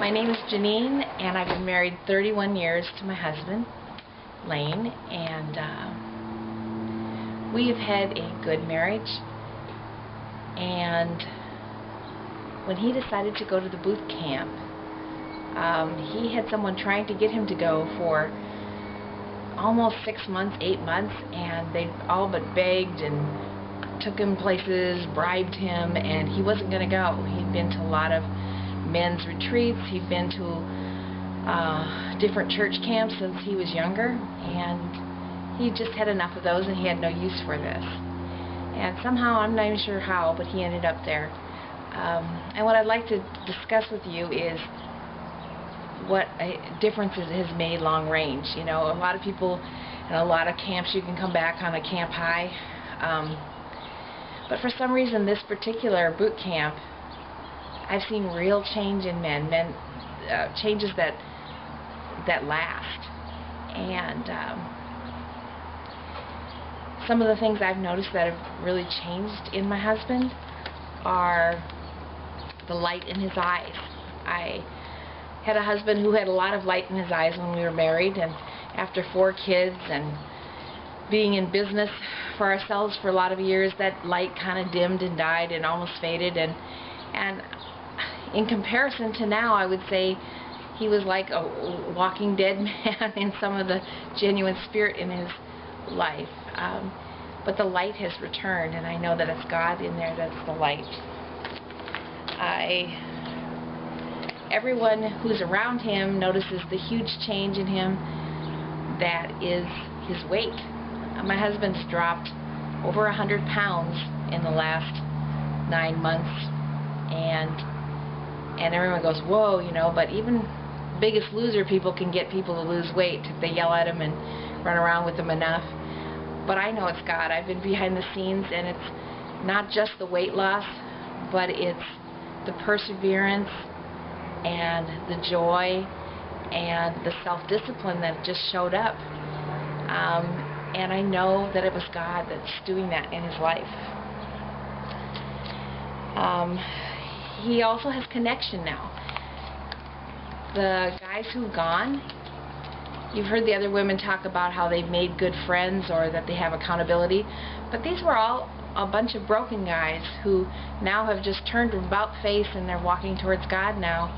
My name is Jeannine, and I've been married 31 years to my husband, Lane, and we've had a good marriage. And when he decided to go to the boot camp, he had someone trying to get him to go for almost 6 months, 8 months, and they all but begged and took him places, bribed him, and he wasn't going to go. He'd been to a lot of men's retreats, he'd been to different church camps since he was younger, and he just had enough of those and he had no use for this. And somehow, I'm not even sure how, but he ended up there. And what I'd like to discuss with you is what difference it has made long range. You know, a lot of people in a lot of camps, you can come back on a camp high. But for some reason, this particular boot camp, I've seen real change in men, changes that last. And some of the things I've noticed that have really changed in my husband are the light in his eyes. I had a husband who had a lot of light in his eyes when we were married, and after 4 kids and being in business for ourselves for a lot of years, that light kind of dimmed and died and almost faded. And in comparison to now, I would say he was like a walking dead man in some of the genuine spirit in his life. But the light has returned, and I know that it's God in there that's the light. Everyone who's around him notices the huge change in him that is his weight. My husband's dropped over 100 pounds in the last 9 months, and everyone goes, whoa, you know, but even Biggest Loser people can get people to lose weight if they yell at them and run around with them enough. But I know it's God. I've been behind the scenes, and it's not just the weight loss, but it's the perseverance and the joy and the self-discipline that just showed up. And I know that it was God that's doing that in his life. He also has connection now. The guys who've gone, you've heard the other women talk about how they've made good friends or that they have accountability, but these were all a bunch of broken guys who now have just turned about face and they're walking towards God now,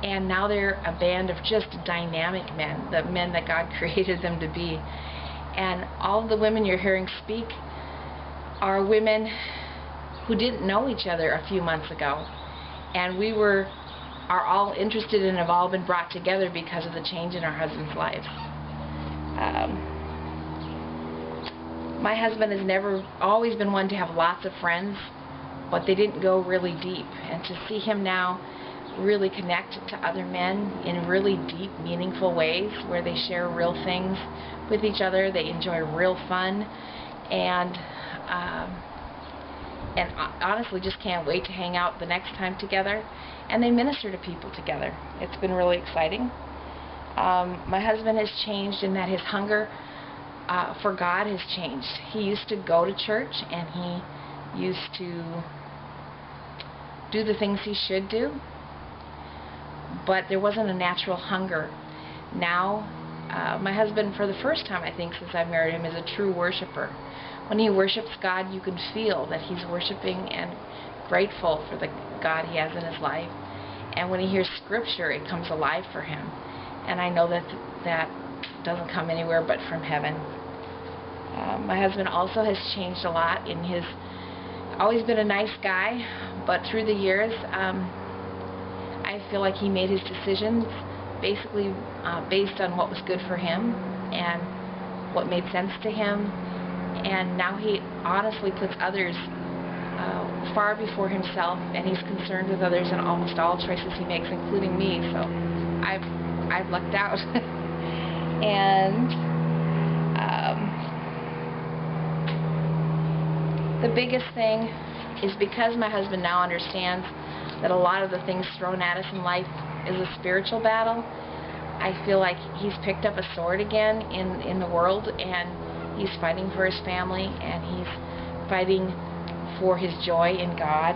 and now they're a band of just dynamic men, the men that God created them to be. And all of the women you're hearing speak are women who didn't know each other a few months ago, and we are all interested and have all been brought together because of the change in our husbands' lives. My husband has always been one to have lots of friends, but they didn't go really deep. And to see him now really connect to other men in really deep, meaningful ways where they share real things with each other, they enjoy real fun, and honestly just can't wait to hang out the next time together, and they minister to people together. It's been really exciting. My husband has changed in that his hunger for God has changed. He used to go to church and he used to do the things he should do, but there wasn't a natural hunger. Now, my husband, for the first time I think since I married him, is a true worshiper. When he worships God, you can feel that he's worshiping and grateful for the God he has in his life. And when he hears scripture, it comes alive for him. And I know that that doesn't come anywhere but from heaven. My husband also has changed a lot in his, always been a nice guy, but through the years, I feel like he made his decisions basically based on what was good for him and what made sense to him. And now he honestly puts others far before himself, and he's concerned with others in almost all choices he makes, including me. So I've lucked out. And the biggest thing is because my husband now understands that a lot of the things thrown at us in life is a spiritual battle. I feel like he's picked up a sword again in the world, and he's fighting for his family, and he's fighting for his joy in God.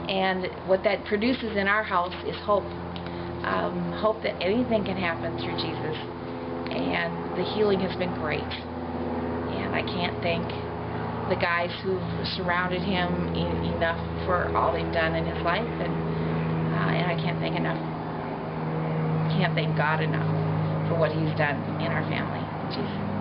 And what that produces in our house is hope. Hope that anything can happen through Jesus. And the healing has been great. And I can't thank the guys who've surrounded him enough for all they've done in his life. And I can't thank God enough for what he's done in our family. Jesus.